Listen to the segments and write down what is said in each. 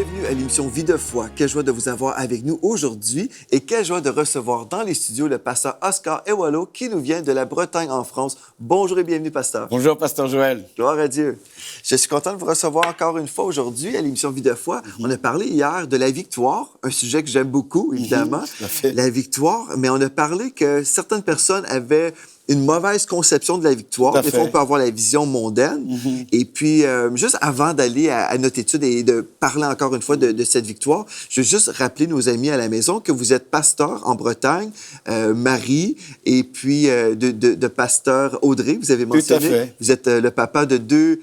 Bienvenue à l'émission Vie de foi. Quelle joie de vous avoir avec nous aujourd'hui et quelle joie de recevoir dans les studios le pasteur Oscar Ewalo qui nous vient de la Bretagne en France. Bonjour et bienvenue, pasteur. Bonjour, pasteur Joël. Gloire à Dieu. Je suis content de vous recevoir encore une fois aujourd'hui à l'émission Vie de foi. On a parlé hier de la victoire, un sujet que j'aime beaucoup, évidemment. La victoire, mais on a parlé que certaines personnes avaient une mauvaise conception de la victoire. Des fois, on peut avoir la vision mondaine. Et puis, juste avant d'aller à notre étude et de parler encore une fois de cette victoire, je veux juste rappeler nos amis à la maison que vous êtes pasteur en Bretagne, Marie, et puis de pasteur Audrey, vous avez mentionné. Tout à fait. Vous êtes le papa de deux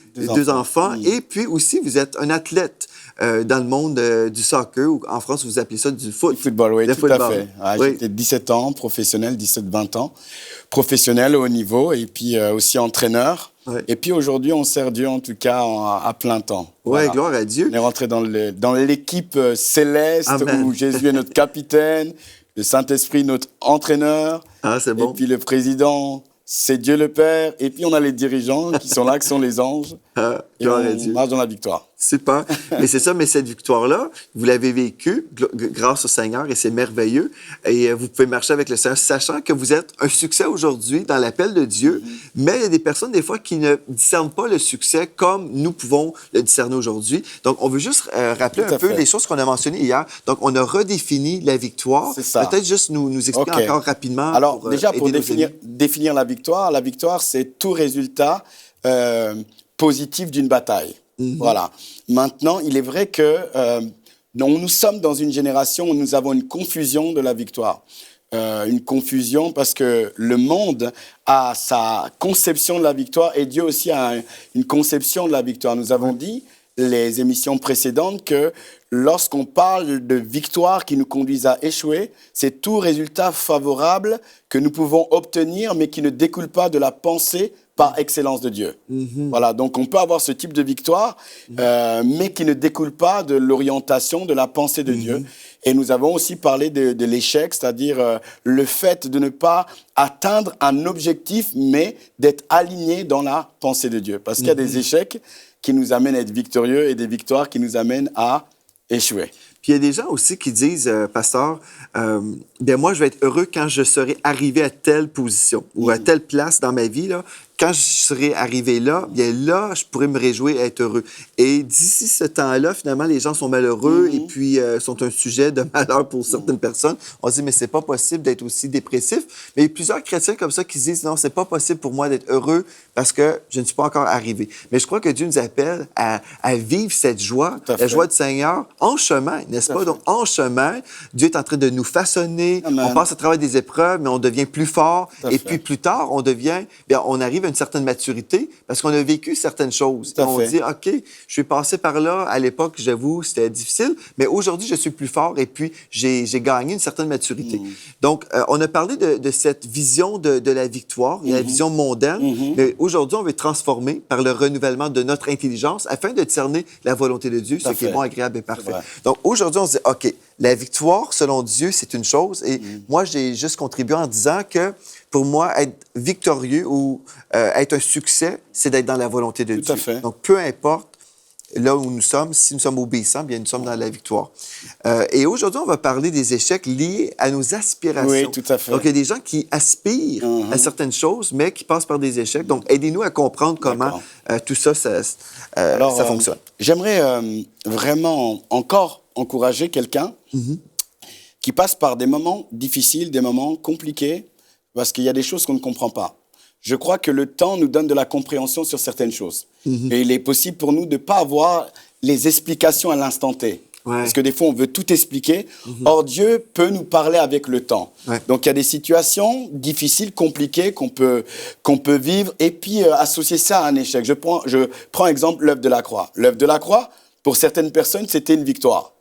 enfants. Et puis aussi, vous êtes un athlète dans le monde du soccer, ou en France, vous appelez ça du foot. Du football, oui, tout à fait. Oui. J'étais 17 ans, professionnel, 17-20 ans. Professionnel au haut niveau et puis aussi entraîneur. Ouais. Et puis aujourd'hui, on sert Dieu en tout cas à plein temps. Oui, voilà. Gloire à Dieu. On est rentré dans l'équipe céleste. Amen. Où Jésus est notre capitaine, le Saint-Esprit notre entraîneur. Ah, c'est bon. Et puis le président, c'est Dieu le Père. Et puis on a les dirigeants qui sont là, qui sont les anges. Et on marche dans la victoire. Super. Mais c'est ça, mais cette victoire-là, vous l'avez vécue grâce au Seigneur et c'est merveilleux. Et vous pouvez marcher avec le Seigneur, sachant que vous êtes un succès aujourd'hui dans l'appel de Dieu. Mais il y a des personnes, des fois, qui ne discernent pas le succès comme nous pouvons le discerner aujourd'hui. Donc, on veut juste rappeler un peu les choses qu'on a mentionnées hier. Donc, on a redéfini la victoire. C'est ça. Peut-être juste nous expliquer encore rapidement. Alors, déjà, pour définir la victoire, c'est tout résultat positif d'une bataille. Voilà. Maintenant, il est vrai que nous sommes dans une génération où nous avons une confusion de la victoire. Une confusion parce que le monde a sa conception de la victoire et Dieu aussi a une conception de la victoire. Nous avons dit, les émissions précédentes, que lorsqu'on parle de victoire qui nous conduisent à échouer, c'est tout résultat favorable que nous pouvons obtenir, mais qui ne découle pas de la pensée par excellence de Dieu. Voilà, donc on peut avoir ce type de victoire, mais qui ne découle pas de l'orientation, de la pensée de Dieu. Et nous avons aussi parlé de l'échec, c'est-à-dire le fait de ne pas atteindre un objectif, mais d'être aligné dans la pensée de Dieu. Parce qu'il y a des échecs qui nous amènent à être victorieux et des victoires qui nous amènent à échouer. Puis il y a des gens aussi qui disent, pasteur, moi, je vais être heureux quand je serai arrivé à telle position ou à telle place dans ma vie, là. Quand je serai arrivé là, bien là, je pourrais me réjouir et être heureux. Et d'ici ce temps-là, finalement, les gens sont malheureux et puis sont un sujet de malheur pour certaines personnes. On se dit, mais c'est pas possible d'être aussi dépressif. Mais il y a plusieurs chrétiens comme ça qui se disent, non, c'est pas possible pour moi d'être heureux parce que je ne suis pas encore arrivé. Mais je crois que Dieu nous appelle à vivre cette joie, la joie du Seigneur, en chemin, n'est-ce pas? Donc, en chemin, Dieu est en train de nous façonner. Amen. On passe à travers des épreuves, mais on devient plus fort. Et puis plus tard, on arrive à une certaine maturité parce qu'on a vécu certaines choses. Et on dit, OK, je suis passé par là. À l'époque, j'avoue, c'était difficile, mais aujourd'hui, je suis plus fort et puis j'ai gagné une certaine maturité. Donc, on a parlé de cette vision de la victoire, la vision mondaine, mais aujourd'hui, on veut transformer par le renouvellement de notre intelligence afin de discerner la volonté de Dieu, ce qui est bon, agréable et parfait. Donc, aujourd'hui, on se dit, OK, la victoire, selon Dieu, c'est une chose. Et moi, j'ai juste contribué en disant que, pour moi, être victorieux ou être un succès, c'est d'être dans la volonté de Dieu. Donc, peu importe là où nous sommes, si nous sommes obéissants, bien, nous sommes dans la victoire. Et aujourd'hui, on va parler des échecs liés à nos aspirations. Oui, tout à fait. Donc, il y a des gens qui aspirent à certaines choses, mais qui passent par des échecs. Donc, aidez-nous à comprendre comment tout ça, ça fonctionne. J'aimerais vraiment encore encourager quelqu'un qui passe par des moments difficiles, des moments compliqués, parce qu'il y a des choses qu'on ne comprend pas. Je crois que le temps nous donne de la compréhension sur certaines choses. Et il est possible pour nous de ne pas avoir les explications à l'instant T. Parce que des fois, on veut tout expliquer. Or, Dieu peut nous parler avec le temps. Donc, il y a des situations difficiles, compliquées qu'on peut vivre et puis associer ça à un échec. Je prends exemple l'œuvre de la croix. L'œuvre de la croix, pour certaines personnes, c'était une victoire.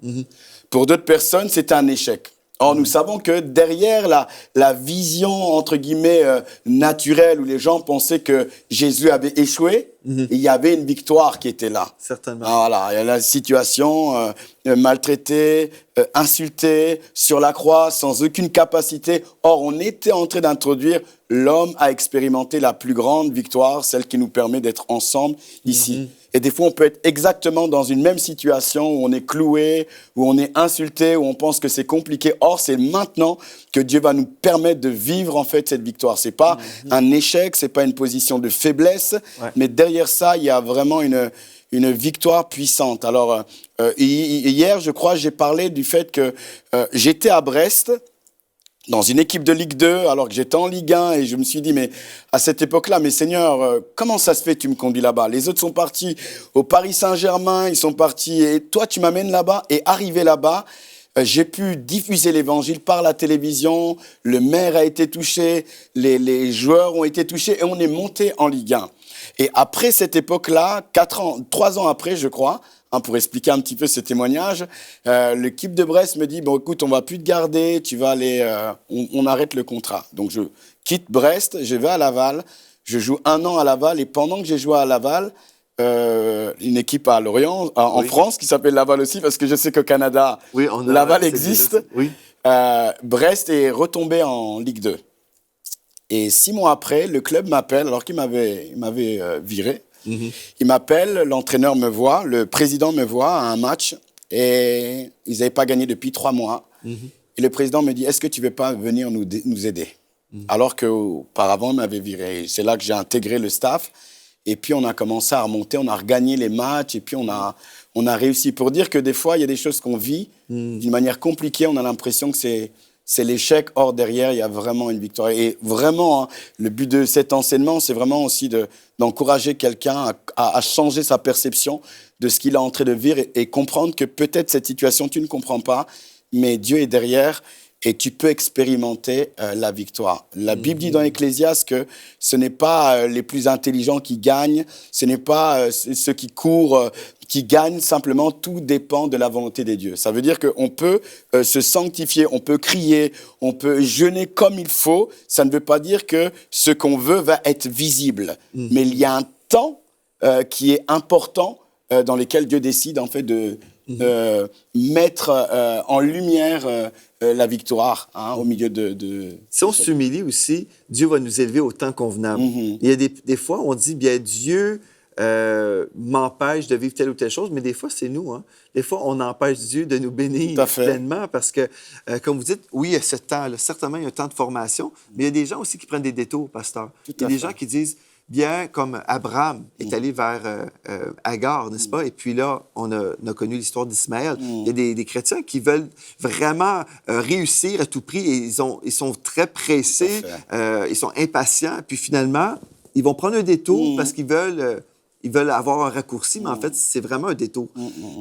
Pour d'autres personnes, c'était un échec. Or, nous savons que derrière la vision, entre guillemets, naturelle, où les gens pensaient que Jésus avait échoué, il y avait une victoire qui était là. Certainement. Voilà, il y a la situation maltraitée, insultée, sur la croix, sans aucune capacité. Or, on était en train d'introduire l'homme à expérimenter la plus grande victoire, celle qui nous permet d'être ensemble ici. Et des fois, on peut être exactement dans une même situation où on est cloué, où on est insulté, où on pense que c'est compliqué. Or, c'est maintenant que Dieu va nous permettre de vivre en fait cette victoire. C'est pas un échec, c'est pas une position de faiblesse, mais derrière ça, il y a vraiment une victoire puissante. Alors, hier, je crois, j'ai parlé du fait que j'étais à Brest, dans une équipe de Ligue 2, alors que j'étais en Ligue 1, et je me suis dit, mais à cette époque-là, mais Seigneur, comment ça se fait que tu me conduis là-bas? Les autres sont partis au Paris Saint-Germain, ils sont partis, et toi, tu m'amènes là-bas, et arrivé là-bas, j'ai pu diffuser l'évangile par la télévision, le maire a été touché, les joueurs ont été touchés, et on est monté en Ligue 1. Et après cette époque-là, 3 ans après, je crois, pour expliquer un petit peu ce témoignage, l'équipe de Brest me dit, bon, écoute, on va plus te garder, tu vas aller, on arrête le contrat. Donc, je quitte Brest, je vais à Laval, je joue 1 an à Laval, et pendant que j'ai joué à Laval, une équipe à Lorient, en France, qui s'appelle Laval aussi, parce que je sais qu'au Canada, Laval existe. Brest est retombé en Ligue 2. Et 6 mois après, le club m'appelle, alors qu'il m'avait viré. Il m'appelle, l'entraîneur me voit, le président me voit à un match, et ils n'avaient pas gagné depuis 3 mois. Et le président me dit, est-ce que tu ne veux pas venir nous aider? Alors qu'auparavant, il m'avait viré. C'est là que j'ai intégré le staff. Et puis, on a commencé à remonter, on a regagné les matchs, et puis on a réussi. Pour dire que des fois, il y a des choses qu'on vit d'une manière compliquée, on a l'impression que c'est l'échec. Or, derrière, il y a vraiment une victoire. Et vraiment, hein, le but de cet enseignement, c'est vraiment aussi d'encourager quelqu'un à changer sa perception de ce qu'il est en train de vivre et comprendre que peut-être cette situation, tu ne comprends pas, mais Dieu est derrière et tu peux expérimenter la victoire. La Bible dit dans Ecclésiaste que ce n'est pas les plus intelligents qui gagnent, ce n'est pas ceux qui courent qui gagnent, simplement tout dépend de la volonté des dieux. Ça veut dire qu'on peut se sanctifier, on peut crier, on peut jeûner comme il faut. Ça ne veut pas dire que ce qu'on veut va être visible. Mais il y a un temps qui est important dans lequel Dieu décide en fait de mettre en lumière la victoire au milieu de... Si on s'humilie aussi, Dieu va nous élever au temps convenable. Il y a des fois, on dit, bien, Dieu m'empêche de vivre telle ou telle chose, mais des fois, c'est nous. Hein. Des fois, on empêche Dieu de nous bénir pleinement parce que, comme vous dites, oui, il y a ce temps-là. Certainement, il y a un temps de formation, mais il y a des gens aussi qui prennent des détours, pasteur. Il y a des gens qui disent, bien, comme Abraham est allé vers Agar, n'est-ce pas? Et puis là, on a connu l'histoire d'Ismaël. Il y a des chrétiens qui veulent vraiment réussir à tout prix et ils sont très pressés, ils sont impatients. Puis finalement, ils vont prendre un détour parce qu'ils veulent avoir un raccourci, mais en fait, c'est vraiment un détour.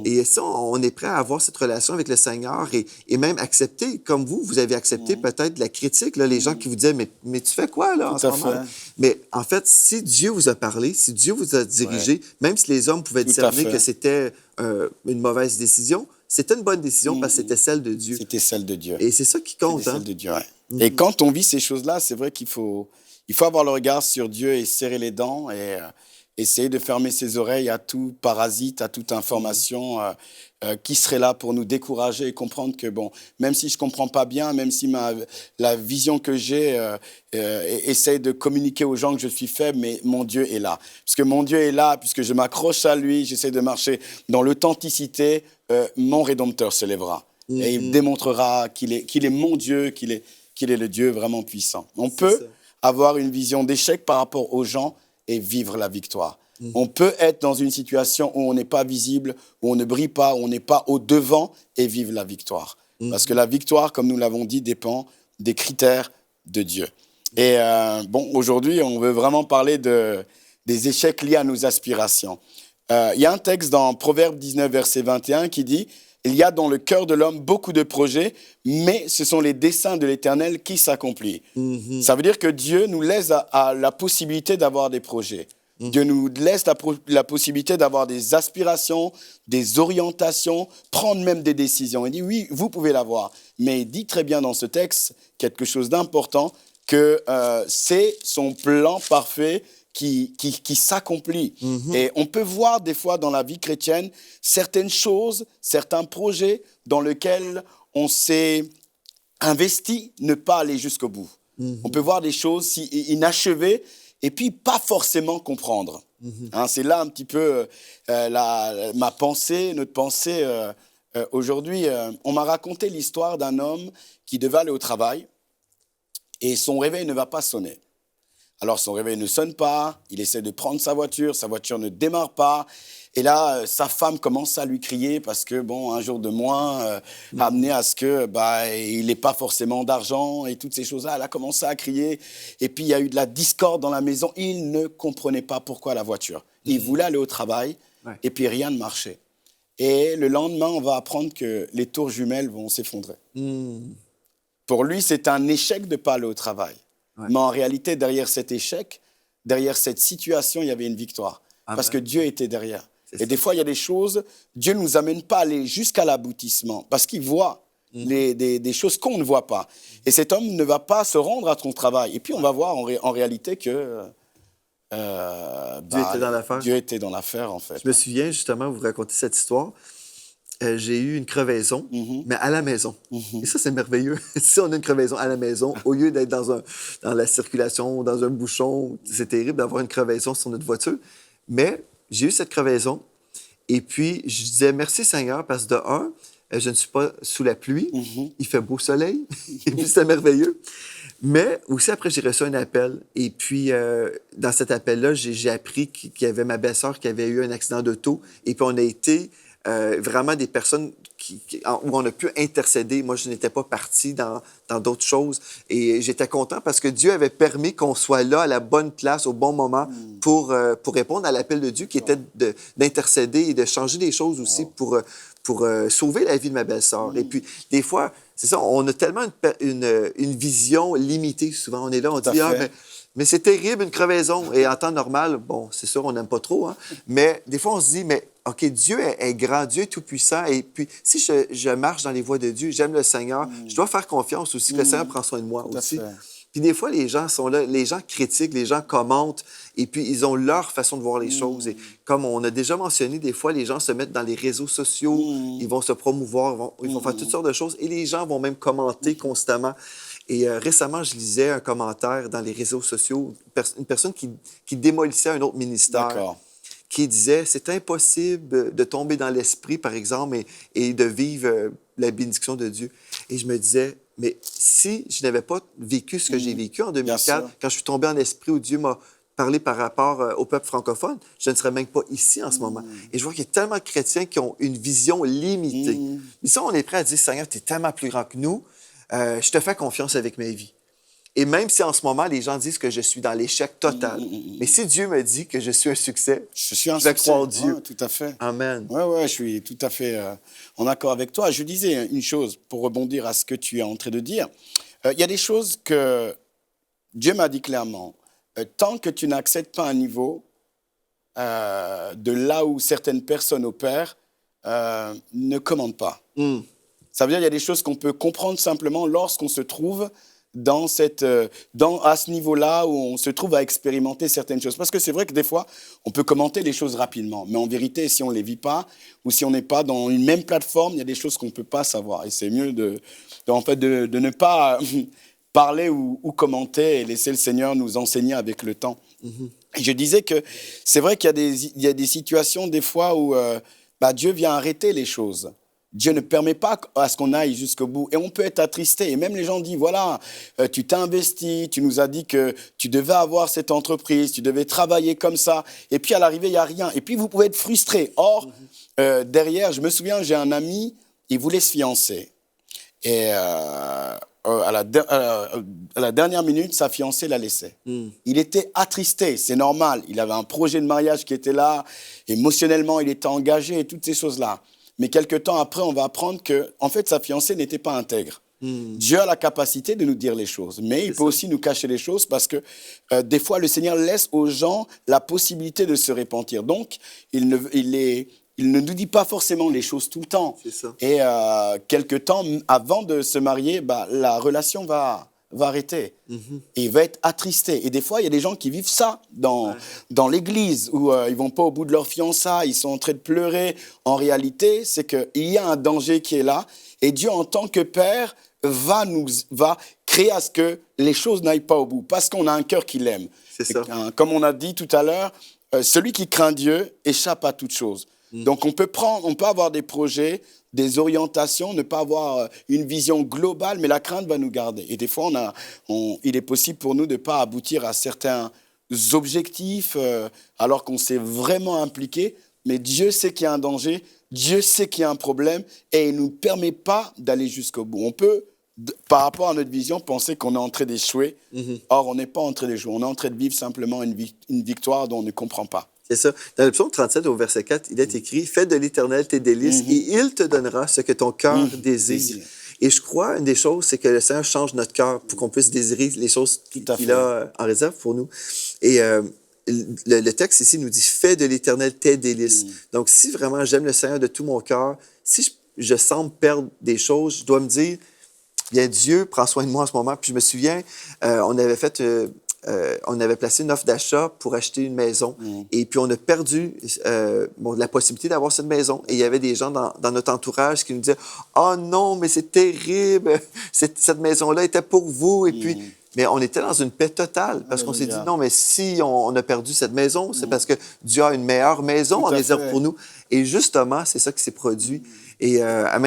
Et ça, on est prêt à avoir cette relation avec le Seigneur et même accepter, comme vous avez accepté peut-être la critique, là, les gens qui vous disaient, mais tu fais quoi là en ce moment? Mais en fait, si Dieu vous a parlé, si Dieu vous a dirigé, même si les hommes pouvaient discerner que c'était une mauvaise décision, c'était une bonne décision parce que c'était celle de Dieu. C'était celle de Dieu. Et c'est ça qui compte. C'était celle de Dieu, Et quand on vit ces choses-là, c'est vrai qu'il faut avoir le regard sur Dieu et serrer les dents et essayer de fermer ses oreilles à tout parasite, à toute information qui serait là pour nous décourager et comprendre que, bon, même si je ne comprends pas bien, même si la vision que j'ai essaye de communiquer aux gens que je suis faible, mais mon Dieu est là. Puisque mon Dieu est là, puisque je m'accroche à lui, j'essaie de marcher dans l'authenticité, mon Rédempteur se lèvera. Et il démontrera qu'il est mon Dieu, qu'il est le Dieu vraiment puissant. On peut avoir une vision d'échec par rapport aux gens et vivre la victoire. On peut être dans une situation où on n'est pas visible, où on ne brille pas, où on n'est pas au devant et vivre la victoire. Parce que la victoire, comme nous l'avons dit, dépend des critères de Dieu. Et aujourd'hui, on veut vraiment parler des échecs liés à nos aspirations. Il y a un texte dans Proverbe 19, verset 21 qui dit « Il y a dans le cœur de l'homme beaucoup de projets, mais ce sont les desseins de l'Éternel qui s'accomplissent. Ça veut dire que Dieu nous laisse la possibilité d'avoir des projets. Dieu nous laisse la possibilité d'avoir des aspirations, des orientations, prendre même des décisions. Il dit, oui, vous pouvez l'avoir. Mais il dit très bien dans ce texte quelque chose d'important, que c'est son plan parfait qui s'accomplit. Et on peut voir des fois dans la vie chrétienne certaines choses, certains projets dans lesquels on s'est investi, ne pas aller jusqu'au bout. On peut voir des choses inachevées et puis pas forcément comprendre. Hein, c'est là un petit peu ma pensée, notre pensée aujourd'hui. On m'a raconté l'histoire d'un homme qui devait aller au travail et son réveil ne va pas sonner. Alors son réveil ne sonne pas, il essaie de prendre sa voiture ne démarre pas. Et là, sa femme commence à lui crier parce que, bon, un jour de moins a amené à ce que, il n'ait pas forcément d'argent et toutes ces choses-là. Elle a commencé à crier. Et puis, il y a eu de la discorde dans la maison. Il ne comprenait pas pourquoi la voiture. Il voulait aller au travail et puis rien ne marchait. Et le lendemain, on va apprendre que les tours jumelles vont s'effondrer. Pour lui, c'est un échec de ne pas aller au travail. Mais en réalité, derrière cet échec, derrière cette situation, il y avait une victoire. Parce que Dieu était derrière. Et des fois, il y a des choses, Dieu ne nous amène pas à aller jusqu'à l'aboutissement, parce qu'il voit des choses qu'on ne voit pas. Et cet homme ne va pas se rendre à son travail. Et puis, on va voir en réalité que Dieu était dans l'affaire. Dieu était dans l'affaire, en fait. Je me souviens, justement, vous racontez cette histoire. J'ai eu une crevaison, mais à la maison. Et ça, c'est merveilleux. Si on a une crevaison à la maison, au lieu d'être dans la circulation, dans un bouchon, c'est terrible d'avoir une crevaison sur notre voiture. Mais j'ai eu cette crevaison et puis je disais merci Seigneur parce que de un, je ne suis pas sous la pluie, il fait beau soleil et puis c'était merveilleux. Mais aussi après, j'ai reçu un appel et puis dans cet appel-là, j'ai appris qu'il y avait ma belle-sœur qui avait eu un accident d'auto et puis on a été vraiment des personnes où on a pu intercéder. Moi, je n'étais pas parti dans d'autres choses. Et j'étais content parce que Dieu avait permis qu'on soit là, à la bonne place, au bon moment, pour répondre à l'appel de Dieu qui était d'intercéder et de changer des choses aussi pour sauver la vie de ma belle-sœur. Et puis, des fois, c'est ça, on a tellement une vision limitée souvent. On est là, on dit, mais c'est terrible, une crevaison. Et en temps normal, bon, c'est sûr, on n'aime pas trop, hein? Mais des fois, on se dit, mais OK, Dieu est grand, Dieu est tout-puissant. Et puis, si je marche dans les voies de Dieu, j'aime le Seigneur, je dois faire confiance aussi que le Seigneur prend soin de moi aussi. Puis des fois, les gens sont là, les gens critiquent, les gens commentent, et puis ils ont leur façon de voir les choses. Et comme on a déjà mentionné, des fois, les gens se mettent dans les réseaux sociaux, ils vont se promouvoir, ils vont faire toutes sortes de choses, et les gens vont même commenter constamment. Et récemment, je lisais un commentaire dans les réseaux sociaux, une personne qui démolissait un autre ministère, qui disait « C'est impossible de tomber dans l'esprit, par exemple, et de vivre la bénédiction de Dieu. » Et je me disais, mais si je n'avais pas vécu ce que j'ai vécu en 2004, quand je suis tombé en esprit où Dieu m'a parlé par rapport au peuple francophone, je ne serais même pas ici en ce moment. Et je vois qu'il y a tellement de chrétiens qui ont une vision limitée. Mais ça, on est prêt à dire « Seigneur, tu es tellement plus grand que nous. Je te fais confiance avec ma vie. » Et même si en ce moment, les gens disent que je suis dans l'échec total, mais si Dieu me dit que je suis un succès, je vais croire en Dieu. Tout à fait. Amen. Oui, je suis tout à fait en accord avec toi. Je disais une chose, pour rebondir à ce que tu es en train de dire. Il y a des choses que Dieu m'a dit clairement. Tant que tu n'accèdes pas un niveau de là où certaines personnes opèrent, ne commande pas. Ça veut dire qu'il y a des choses qu'on peut comprendre simplement lorsqu'on se trouve à ce niveau-là où on se trouve à expérimenter certaines choses. Parce que c'est vrai que des fois, on peut commenter les choses rapidement. Mais en vérité, si on ne les vit pas ou si on n'est pas dans une même plateforme, il y a des choses qu'on ne peut pas savoir. Et c'est mieux de ne pas parler ou commenter et laisser le Seigneur nous enseigner avec le temps. Et je disais que c'est vrai qu'il y a des situations des fois où Dieu vient arrêter les choses. Dieu ne permet pas à ce qu'on aille jusqu'au bout. Et on peut être attristé. Et même les gens disent, voilà, tu t'es investi, tu nous as dit que tu devais avoir cette entreprise, tu devais travailler comme ça. Et puis à l'arrivée, il n'y a rien. Et puis vous pouvez être frustré. Or, derrière, je me souviens, j'ai un ami, il voulait se fiancer. Et à la dernière minute, sa fiancée l'a laissé. Il était attristé, c'est normal. Il avait un projet de mariage qui était là. Émotionnellement, il était engagé et toutes ces choses-là. Mais quelque temps après, on va apprendre que, en fait, sa fiancée n'était pas intègre. Dieu a la capacité de nous dire les choses, mais il peut aussi nous cacher les choses parce que des fois, le Seigneur laisse aux gens la possibilité de se repentir. Donc, il ne nous dit pas forcément les choses tout le temps. C'est ça. Et quelque temps avant de se marier, la relation va va arrêter. Et il va être attristé. Et des fois, il y a des gens qui vivent ça dans l'église, où ils ne vont pas au bout de leur fiançailles, ils sont en train de pleurer. En réalité, c'est qu'il y a un danger qui est là. Et Dieu, en tant que Père, va créer à ce que les choses n'aillent pas au bout, parce qu'on a un cœur qui l'aime. C'est ça. Comme on a dit tout à l'heure, celui qui craint Dieu échappe à toute chose. Donc, on peut avoir des projets, des orientations, ne pas avoir une vision globale, mais la crainte va nous garder. Et des fois, il est possible pour nous de ne pas aboutir à certains objectifs alors qu'on s'est vraiment impliqué, mais Dieu sait qu'il y a un danger, Dieu sait qu'il y a un problème et il ne nous permet pas d'aller jusqu'au bout. On peut, par rapport à notre vision, penser qu'on est en train d'échouer. Or, on n'est pas en train d'échouer. On est en train de vivre simplement une victoire dont on ne comprend pas. C'est ça. Dans le psaume 37, au verset 4, il est écrit « Fais de l'Éternel tes délices et il te donnera ce que ton cœur désire. » Et je crois, une des choses, c'est que le Seigneur change notre cœur pour qu'on puisse désirer les choses qu'il a en réserve pour nous. Et le texte ici nous dit « Fais de l'Éternel tes délices. » Donc, si vraiment j'aime le Seigneur de tout mon cœur, si je semble perdre des choses, je dois me dire « Bien, Dieu, prends soin de moi en ce moment. » Puis je me souviens, on avait placé une offre d'achat pour acheter une maison. Et puis, on a perdu la possibilité d'avoir cette maison. Et il y avait des gens dans notre entourage qui nous disaient « Oh non, mais c'est terrible! Cette maison-là était pour vous. » Et puis, mais on était dans une paix totale parce qu'on s'est dit « Non, mais si on a perdu cette maison, c'est parce que Dieu a une meilleure maison en réserve pour nous. » Et justement, c'est ça qui s'est produit. Et à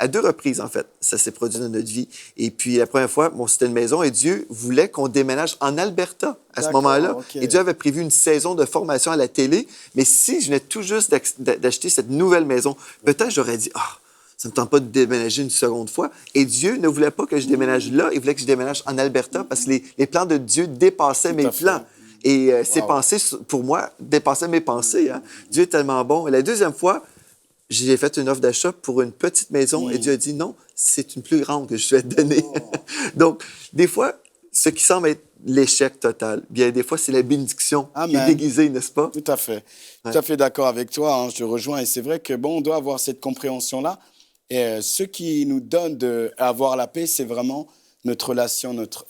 2 reprises, en fait, ça s'est produit dans notre vie. Et puis, la première fois, c'était une maison et Dieu voulait qu'on déménage en Alberta à ce moment-là. Okay. Et Dieu avait prévu une saison de formation à la télé. Mais si je venais tout juste d'acheter cette nouvelle maison, peut-être j'aurais dit « Ah, ça ne me tente pas de déménager une seconde fois. » Et Dieu ne voulait pas que je déménage là. Il voulait que je déménage en Alberta parce que les plans de Dieu dépassaient mes plans. Et ses pensées, pour moi, dépassaient mes pensées. Hein. Dieu est tellement bon. Et la deuxième fois, j'ai fait une offre d'achat pour une petite maison et Dieu a dit non, c'est une plus grande que je vais te donner. Donc, des fois, ce qui semble être l'échec total, bien des fois, c'est la bénédiction qui est déguisée, n'est-ce pas? Tout à fait. Tout à fait d'accord avec toi. Hein, je te rejoins. Et c'est vrai que on doit avoir cette compréhension-là. Et ce qui nous donne d'avoir la paix, c'est vraiment notre relation, notre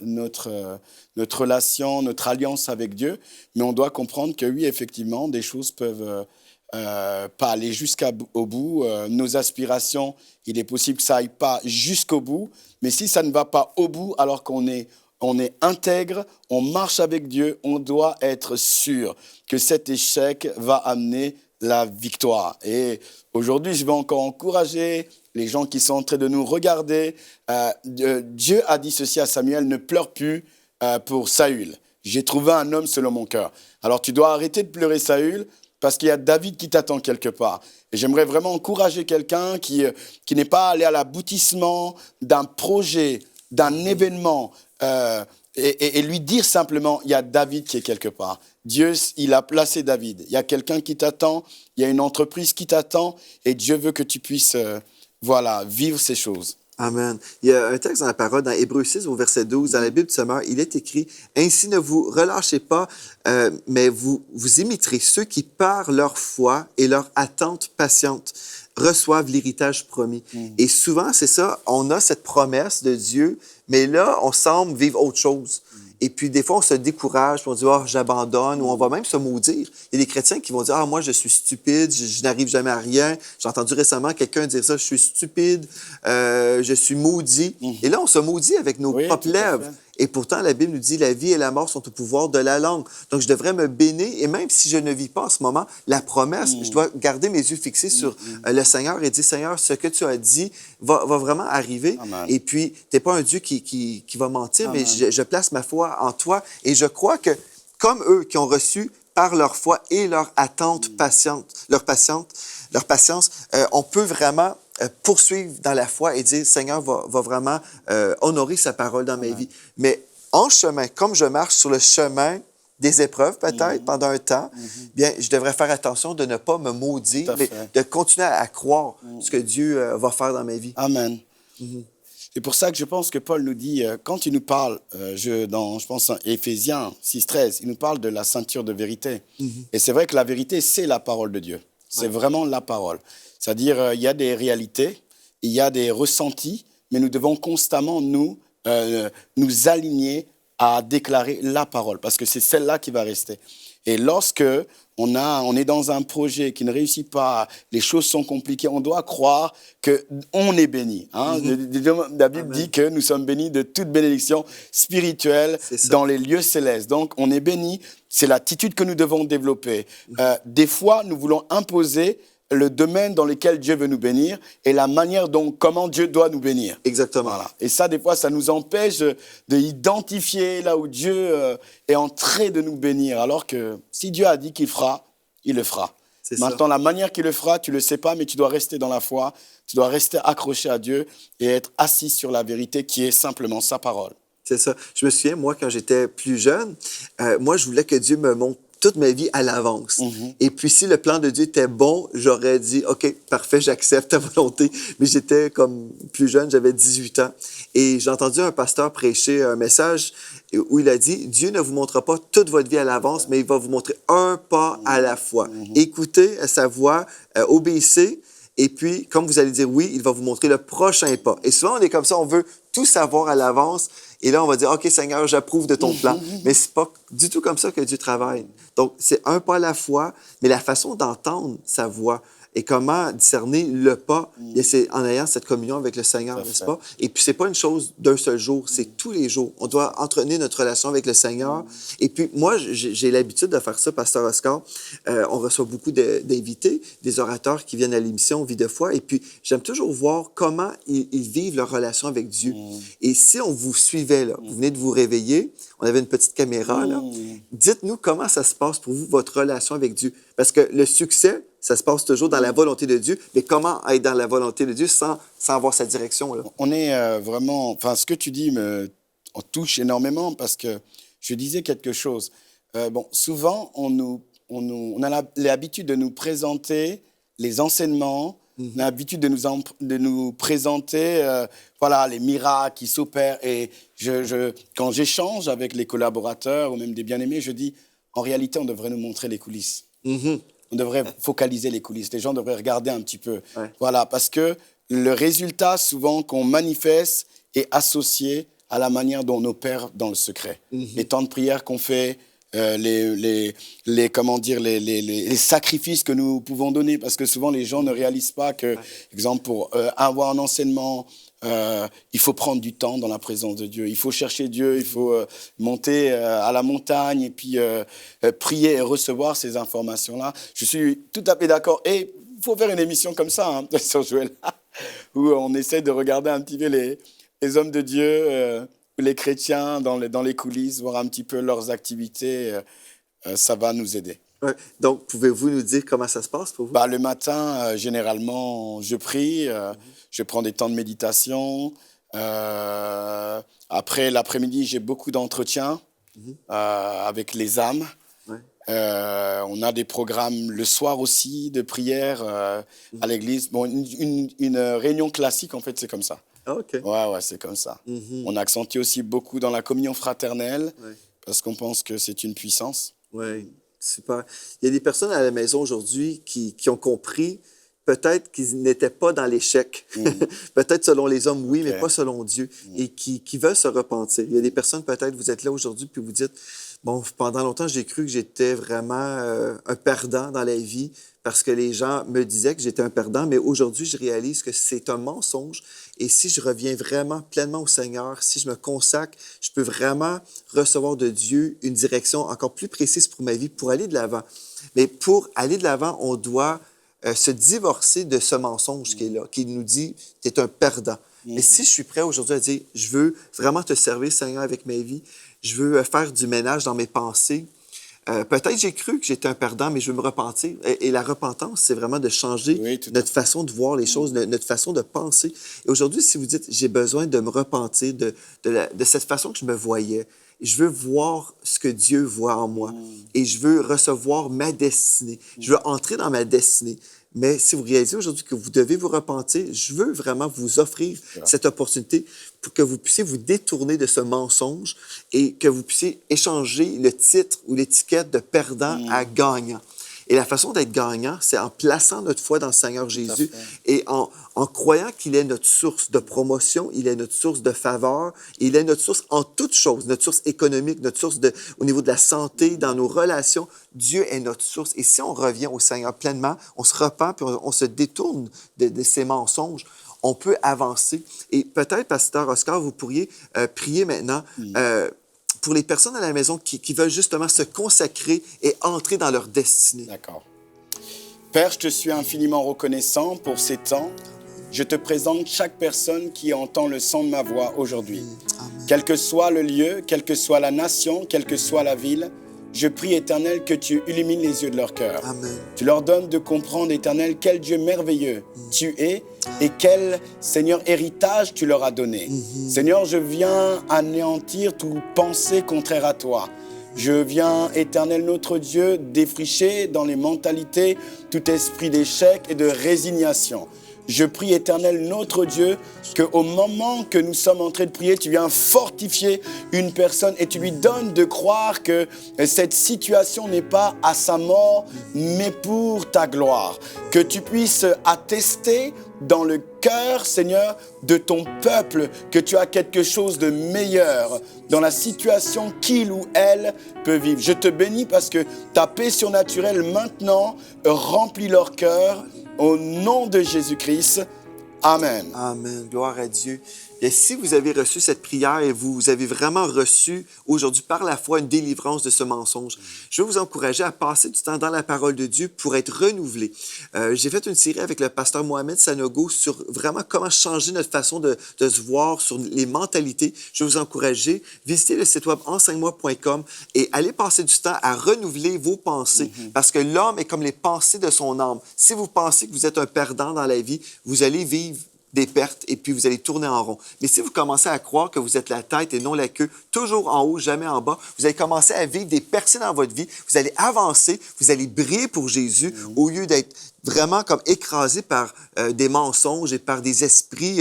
relation, notre alliance avec Dieu. Mais on doit comprendre que oui, effectivement, des choses peuvent pas aller jusqu'au bout. Nos aspirations, il est possible que ça aille pas jusqu'au bout. Mais si ça ne va pas au bout, alors qu'on est intègre, on marche avec Dieu, on doit être sûr que cet échec va amener la victoire. Et aujourd'hui, je vais encore encourager les gens qui sont en train de nous regarder. Dieu a dit ceci à Samuel, ne pleure plus pour Saül. J'ai trouvé un homme selon mon cœur. Alors tu dois arrêter de pleurer Saül parce qu'il y a David qui t'attend quelque part. Et j'aimerais vraiment encourager quelqu'un qui n'est pas allé à l'aboutissement d'un projet, d'un événement, et lui dire simplement, il y a David qui est quelque part. Dieu, il a placé David. Il y a quelqu'un qui t'attend, il y a une entreprise qui t'attend, et Dieu veut que tu puisses vivre ces choses. Amen. Il y a un texte dans la parole, dans Hébreux 6, au verset 12, dans la Bible du Sommeur, il est écrit « Ainsi ne vous relâchez pas, mais vous imiterez ceux qui, par leur foi et leur attente patiente, reçoivent l'héritage promis. » Et souvent, c'est ça, on a cette promesse de Dieu, mais là, on semble vivre autre chose. Et puis, des fois, on se décourage, puis on dit « Ah, j'abandonne », ou on va même se maudire. Il y a des chrétiens qui vont dire « Ah, moi, je suis stupide, je n'arrive jamais à rien. » J'ai entendu récemment quelqu'un dire ça « Je suis stupide, je suis maudit. » Et là, on se maudit avec nos propres lèvres. Et pourtant, la Bible nous dit « La vie et la mort sont au pouvoir de la langue. » Donc, je devrais me bénir. Et même si je ne vis pas en ce moment, la promesse, je dois garder mes yeux fixés sur le Seigneur et dire « Seigneur, ce que tu as dit va vraiment arriver. » Et puis, tu n'es pas un Dieu qui va mentir, mais je place ma foi en toi. Et je crois que, comme eux qui ont reçu par leur foi et leur attente patiente, leur patience, on peut vraiment poursuivre dans la foi et dire, Seigneur va vraiment honorer sa parole dans ma vie. Mais en chemin, comme je marche sur le chemin des épreuves peut-être pendant un temps, bien, je devrais faire attention de ne pas me maudire, mais de continuer à croire ce que Dieu va faire dans ma vie. Amen. C'est pour ça que je pense que Paul nous dit, quand il nous parle, je pense en Éphésiens 6,13, il nous parle de la ceinture de vérité. Et c'est vrai que la vérité, c'est la parole de Dieu. C'est vraiment la parole. C'est-à-dire, il y a des réalités, il y a des ressentis, mais nous devons constamment, nous, nous aligner à déclarer la parole, parce que c'est celle-là qui va rester. Et lorsque on est dans un projet qui ne réussit pas, les choses sont compliquées, on doit croire qu'on est béni. Hein. La Bible Amen. dit que nous sommes bénis de toute bénédiction spirituelle C'est ça. dans les lieux célestes. Donc, on est béni, c'est l'attitude que nous devons développer. Des fois, nous voulons imposer le domaine dans lequel Dieu veut nous bénir et la manière comment Dieu doit nous bénir. Exactement. Voilà. Et ça, des fois, ça nous empêche d'identifier là où Dieu est en train de nous bénir. Alors que si Dieu a dit qu'il fera, il le fera. C'est ça. Maintenant, la manière qu'il le fera, tu ne le sais pas, mais tu dois rester dans la foi, tu dois rester accroché à Dieu et être assis sur la vérité qui est simplement sa parole. C'est ça. Je me souviens, moi, quand j'étais plus jeune, moi, je voulais que Dieu me montre toute ma vie à l'avance. Et puis, si le plan de Dieu était bon, j'aurais dit, OK, parfait, j'accepte ta volonté. Mais j'étais comme plus jeune, j'avais 18 ans. Et j'ai entendu un pasteur prêcher un message où il a dit, Dieu ne vous montrera pas toute votre vie à l'avance, mais il va vous montrer un pas à la fois. Écoutez à sa voix, obéissez. Et puis, comme vous allez dire oui, il va vous montrer le prochain pas. Et souvent, on est comme ça, on veut tout savoir à l'avance. Et là, on va dire, OK, Seigneur, j'approuve de ton plan. Mais c'est pas du tout comme ça que Dieu travaille. Donc, c'est un pas à la fois, mais la façon d'entendre sa voix et comment discerner le pas, bien, c'est en ayant cette communion avec le Seigneur, n'est-ce pas? Et puis, c'est pas une chose d'un seul jour, c'est tous les jours. On doit entretenir notre relation avec le Seigneur. Et puis, moi, j'ai l'habitude de faire ça, Pasteur Oscar. On reçoit beaucoup d'invités, des orateurs qui viennent à l'émission Vie de foi. Et puis, j'aime toujours voir comment ils vivent leur relation avec Dieu. Et si on vous suivait, là, vous venez de vous réveiller, on avait une petite caméra, là, dites-nous comment ça se passe pour vous, votre relation avec Dieu. Parce que le succès, ça se passe toujours dans la volonté de Dieu, mais comment être dans la volonté de Dieu sans avoir sa direction, là? On est vraiment... Enfin, ce que tu dis me touche énormément parce que je disais quelque chose. Souvent, on a l'habitude de nous présenter les enseignements, on a l'habitude de nous présenter voilà, les miracles qui s'opèrent. Et quand j'échange avec les collaborateurs ou même des bien-aimés, je dis, en réalité, on devrait nous montrer les coulisses. On devrait focaliser les coulisses. Les gens devraient regarder un petit peu. Ouais. Voilà, parce que le résultat, souvent, qu'on manifeste est associé à la manière dont on opère dans le secret. Les temps de prière qu'on fait, les sacrifices que nous pouvons donner, parce que souvent, les gens ne réalisent pas que, exemple, pour avoir un enseignement, il faut prendre du temps dans la présence de Dieu. Il faut chercher Dieu, il faut monter à la montagne et puis prier et recevoir ces informations-là. Je suis tout à fait d'accord. Et il faut faire une émission comme ça, hein, sur Joël, où on essaie de regarder un petit peu les hommes de Dieu, ou les chrétiens dans les coulisses, voir un petit peu leurs activités. Ça va nous aider. Ouais. Donc, pouvez-vous nous dire comment ça se passe pour vous? Le matin, généralement, je prie, je prends des temps de méditation. Après, l'après-midi, j'ai beaucoup d'entretiens avec les âmes. Ouais. On a des programmes le soir aussi de prière à l'église. Bon, une réunion classique, en fait, c'est comme ça. Ah, OK. Ouais, c'est comme ça. On accentue aussi beaucoup dans la communion fraternelle parce qu'on pense que c'est une puissance. Oui, super. Il y a des personnes à la maison aujourd'hui qui ont compris peut-être qu'ils n'étaient pas dans l'échec. Peut-être selon les hommes, oui, mais pas selon Dieu. Et qui veulent se repentir. Il y a des personnes, peut-être, vous êtes là aujourd'hui, puis vous dites, bon, pendant longtemps, j'ai cru que j'étais vraiment un perdant dans la vie parce que les gens me disaient que j'étais un perdant, mais aujourd'hui, je réalise que c'est un mensonge. Et si je reviens vraiment pleinement au Seigneur, si je me consacre, je peux vraiment recevoir de Dieu une direction encore plus précise pour ma vie, pour aller de l'avant. Mais pour aller de l'avant, on doit se divorcer de ce mensonge qui est là, qui nous dit « tu es un perdant ». Mais si je suis prêt aujourd'hui à dire « je veux vraiment te servir, Seigneur, avec ma vie, je veux faire du ménage dans mes pensées », peut-être j'ai cru que j'étais un perdant, mais je veux me repentir. Et la repentance, c'est vraiment de changer notre façon de voir les choses, notre façon de penser. Et aujourd'hui, si vous dites, j'ai besoin de me repentir de cette façon que je me voyais, je veux voir ce que Dieu voit en moi et je veux recevoir ma destinée. Je veux entrer dans ma destinée. Mais si vous réalisez aujourd'hui que vous devez vous repentir, je veux vraiment vous offrir cette opportunité pour que vous puissiez vous détourner de ce mensonge et que vous puissiez échanger le titre ou l'étiquette de perdant à gagnant. Et la façon d'être gagnant, c'est en plaçant notre foi dans le Seigneur Jésus fait. et en croyant qu'il est notre source de promotion, il est notre source de faveur, il est notre source en toutes choses, notre source économique, notre source au niveau de la santé, dans nos relations. Dieu est notre source. Et si on revient au Seigneur pleinement, on se repent puis on se détourne de ces mensonges, on peut avancer. Et peut-être, Pasteur Oscar, vous pourriez prier maintenant pour les personnes à la maison qui veulent justement se consacrer et entrer dans leur destinée. D'accord. Père, je te suis infiniment reconnaissant pour ces temps. Je te présente chaque personne qui entend le son de ma voix aujourd'hui. Quel que soit le lieu, quelle que soit la nation, quelle que soit la ville, je prie, Éternel, que tu illumines les yeux de leur cœur. Amen. Tu leur donnes de comprendre, Éternel, quel Dieu merveilleux tu es et quel, Seigneur, héritage tu leur as donné. Seigneur, je viens anéantir toute pensée contraire à toi. Je viens, Éternel, notre Dieu, défricher dans les mentalités tout esprit d'échec et de résignation. Je prie, Éternel, notre Dieu, qu'au moment que nous sommes en train de prier, tu viens fortifier une personne et tu lui donnes de croire que cette situation n'est pas à sa mort, mais pour ta gloire. Que tu puisses attester dans le cœur, Seigneur, de ton peuple, que tu as quelque chose de meilleur dans la situation qu'il ou elle peut vivre. Je te bénis parce que ta paix surnaturelle maintenant remplit leur cœur. Au nom de Jésus-Christ, Amen. Amen. Gloire à Dieu. Et si vous avez reçu cette prière et vous avez vraiment reçu aujourd'hui par la foi une délivrance de ce mensonge, je vais vous encourager à passer du temps dans la parole de Dieu pour être renouvelé. J'ai fait une série avec le pasteur Mohamed Sanogo sur vraiment comment changer notre façon de se voir, sur les mentalités. Je vais vous encourager, visitez le site web enseigne-moi.com et allez passer du temps à renouveler vos pensées parce que l'homme est comme les pensées de son âme. Si vous pensez que vous êtes un perdant dans la vie, vous allez vivre des pertes et puis vous allez tourner en rond. Mais si vous commencez à croire que vous êtes la tête et non la queue, toujours en haut, jamais en bas, vous allez commencer à vivre des percées dans votre vie, vous allez avancer, vous allez briller pour Jésus au lieu d'être vraiment comme écrasé par des mensonges et par des esprits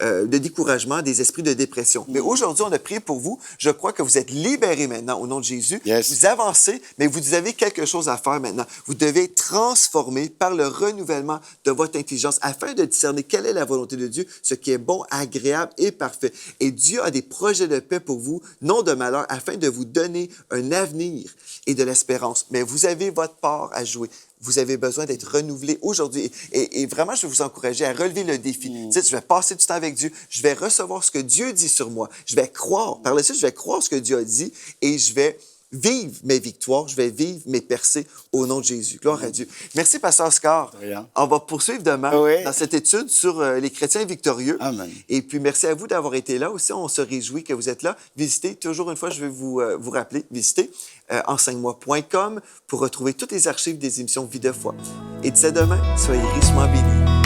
de découragement, des esprits de dépression. Mais aujourd'hui, on a prié pour vous. Je crois que vous êtes libérés maintenant au nom de Jésus. Yes. Vous avancez, mais vous avez quelque chose à faire maintenant. Vous devez être transformé par le renouvellement de votre intelligence afin de discerner quelle est la volonté de Dieu, ce qui est bon, agréable et parfait. Et Dieu a des projets de paix pour vous, non de malheur, afin de vous donner un avenir et de l'espérance. Mais vous avez votre part à jouer. Vous avez besoin d'être renouvelé aujourd'hui. Et vraiment, je vais vous encourager à relever le défi. Tu sais, je vais passer du temps avec Dieu. Je vais recevoir ce que Dieu dit sur moi. Je vais croire. Par la suite, je vais croire ce que Dieu a dit et je vais vivre mes victoires. Je vais vivre mes percées au nom de Jésus. Gloire à Dieu. Merci, Pasteur Oscar. Rien. On va poursuivre demain dans cette étude sur les chrétiens victorieux. Amen. Et puis, merci à vous d'avoir été là aussi. On se réjouit que vous êtes là. Visitez, toujours une fois, je vais vous rappeler, visitez enseigne-moi.com pour retrouver toutes les archives des émissions Vie de foi. Et d'ici demain, soyez richement bénis.